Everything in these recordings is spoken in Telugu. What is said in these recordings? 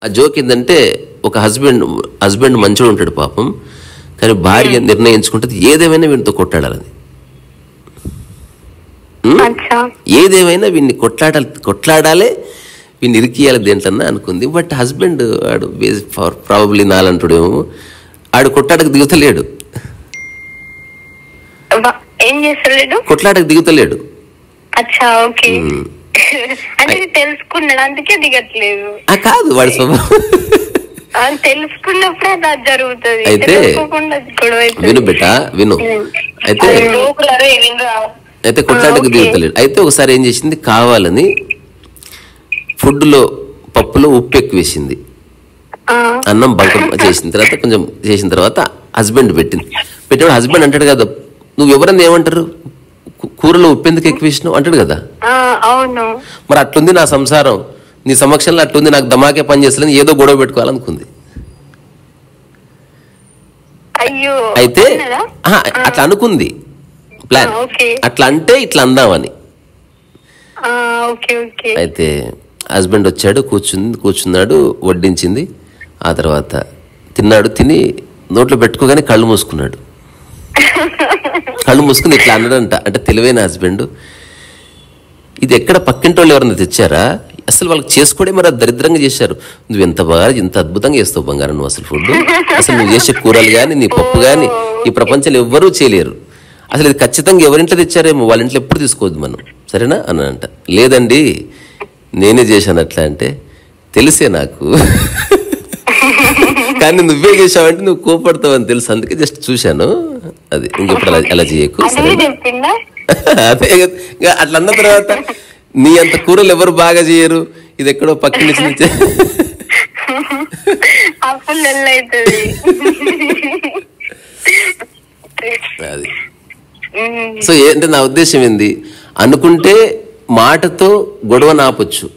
ఆ జోక్ ఏంటంటే ఒక హస్బెండ్ మంచిగా ఉంటాడు పాపం, కానీ భార్య నిర్ణయించుకుంటుంది ఏదేమైనా వీనితో కొట్లాడాలని. ఏదేమైనా వీడిని కొట్లాడాలి, వీడిని ఇరికియాలి దేంట్లన్నా అనుకుంది. బట్ హస్బెండ్ ఆడు ప్రాబబ్లీ నాలంటుడేమో, ఆడు కొట్లాటకు దిగుతలేడు, కొట్లాటకు దిగుతలేడు. తెలుసుకున్నాడు అందుకే దిగట్లేదు. కాదు వాడి స్వభావం. తెలుసుకున్నప్పుడే జరుగుతుంది. అయితే విను బెట విను. అయితే కొట్లాటకు దిగుతలేడు. అయితే ఒకసారి ఏం చేసింది, కావాలని ఫుడ్లో పప్పులో ఉప్పు ఎక్కువ వేసింది. అన్నం బంక చేసిన తర్వాత హస్బెండ్ పెట్టినప్పుడు హస్బెండ్ అంటాడు కదా, నువ్వు ఎవరన్నా ఏమంటారు, కూరలో ఉప్పు ఎందుకు ఎక్కువ వేసినావు అంటాడు కదా. మరి అట్లుంది నా సంసారం, నీ సమక్షంలో అట్లుంది, నాకు దమాకే పని చేస్తలేని ఏదో గొడవ పెట్టుకోవాలనుకుంది. అయితే అట్లా అనుకుంది ప్లాన్, అట్లా అంటే ఇట్లా అందామని. అయితే హస్బెండ్ వచ్చాడు, కూర్చున్నాడు, వడ్డించింది. ఆ తర్వాత తిన్నాడు, తిని నోట్లో పెట్టుకోగానే కళ్ళు మూసుకున్నాడు. కళ్ళు మూసుకుని ఇట్లా అన్నాడంట, అంటే తెలివైన హస్బెండ్, ఇది ఎక్కడ పక్కింటి వాళ్ళు ఎవరన్నా తెచ్చారా, అసలు వాళ్ళకి చేసుకోవడే మరి దరిద్రంగా చేశారు, నువ్వు ఎంత బాగా ఇంత అద్భుతంగా చేస్తావు బంగారం నువ్వు అసలు ఫుడ్, అసలు నువ్వు చేసే కూరలు కానీ నీ పప్పు కానీ ఈ ప్రపంచంలో ఎవ్వరూ చేయలేరు, అసలు ఇది ఖచ్చితంగా ఎవరింట్లో తెచ్చారేమో, వాళ్ళ ఇంట్లో ఎప్పుడు తీసుకోవద్దు మనం, సరేనా అని అంట. లేదండి నేనే చేశాను అట్లా అంటే, తెలిసే నాకు కానీ నువ్వే చేసావంటే నువ్వు కోపడతావు అని తెలుసు, అందుకే జస్ట్ చూశాను, అది ఇంకెప్పుడు అలా చేయకు సరేనా. అదే అట్లా అన్న తర్వాత నీ అంత కూరలు ఎవరు బాగా చేయరు, ఇది ఎక్కడో పక్క నుంచి అది. సో ఏంటంటే నా ఉద్దేశం ఏంది, అనుకుంటే మాటతో గొడవ నాపొచ్చు,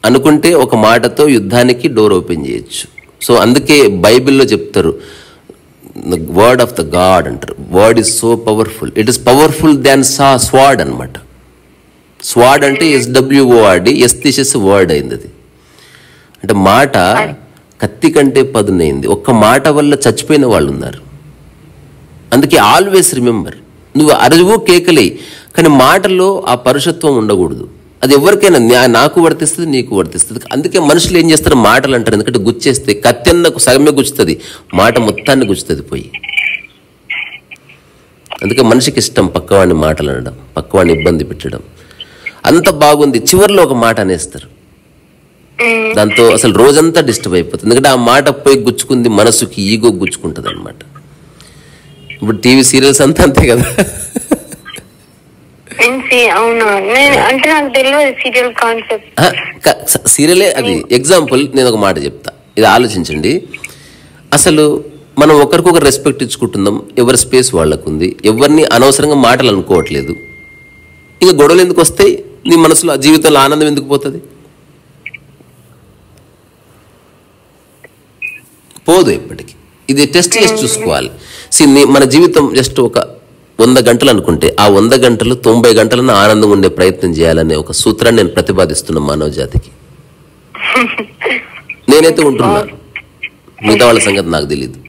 అనుకుంటే ఒక మాటతో యుద్ధానికి డోర్ ఓపెన్ చేయొచ్చు. సో అందుకే బైబిల్లో చెప్తారు, the word of the God అంటారు, word is so powerful, it is powerful than sword అనమాట. స్వాడ్ అంటే SWORD, ఎస్ తీసేసి వర్డ్ అయింది. అది అంటే మాట కత్తి కంటే పదునైంది. ఒక్క మాట వల్ల చచ్చిపోయిన వాళ్ళు ఉన్నారు. అందుకే ఆల్వేస్ రిమెంబర్, నువ్వు అరువు కేకలే, కానీ మాటల్లో ఆ పరుషత్వం ఉండకూడదు. అది ఎవరికైనా నాకు వర్తిస్తుంది, నీకు వర్తిస్తుంది. అందుకే మనుషులు ఏం చేస్తారు, మాటలు అంటారు, ఎందుకంటే గుచ్చేస్తే కత్తెన్నకు సగమే గుచ్చుతుంది, మాట మొత్తాన్ని గుచ్చుతుంది పోయి. అందుకే మనిషికి ఇష్టం పక్కవాడిని మాటలు అనడం, పక్కవాడిని ఇబ్బంది పెట్టడం. అంత బాగుంది, చివరిలో ఒక మాట అనేస్తారు, దాంతో అసలు రోజంతా డిస్టర్బ్ అయిపోతుంది. ఎందుకంటే ఆ మాట పోయి గుచ్చుకుంది మనసుకి, ఈగో గుచ్చుకుంటుంది అనమాట. ఇప్పుడు టీవీ సీరియల్స్ అంతా అంతే కదా. సీరియలే అది ఎగ్జాంపుల్. నేను ఒక మాట చెప్తా, ఇది ఆలోచించండి. అసలు మనం ఒకరికొకరు రెస్పెక్ట్ ఇచ్చుకుంటున్నాం, ఎవరి స్పేస్ వాళ్ళకు ఉంది, ఎవరిని అనవసరంగా మాటలు అనుకోవట్లేదు. ఇక గొడవలు ఎందుకు వస్తాయి, నీ మనసులో జీవితంలో ఆనందం ఎందుకు పోతుంది, పోదు ఎప్పటికీ. ఇది టెస్ట్ చేసి చూసుకోవాలి. మన జీవితం జస్ట్ ఒక 100 గంటలు అనుకుంటే, ఆ 100 గంటలు 90 గంటలను ఆనందం ఉండే ప్రయత్నం చేయాలనే ఒక సూత్రాన్ని నేను ప్రతిపాదిస్తున్నా మానవ జాతికి. నేనైతే ఉంటున్నాను, మిగతా వాళ్ళ సంగతి నాకు తెలియదు.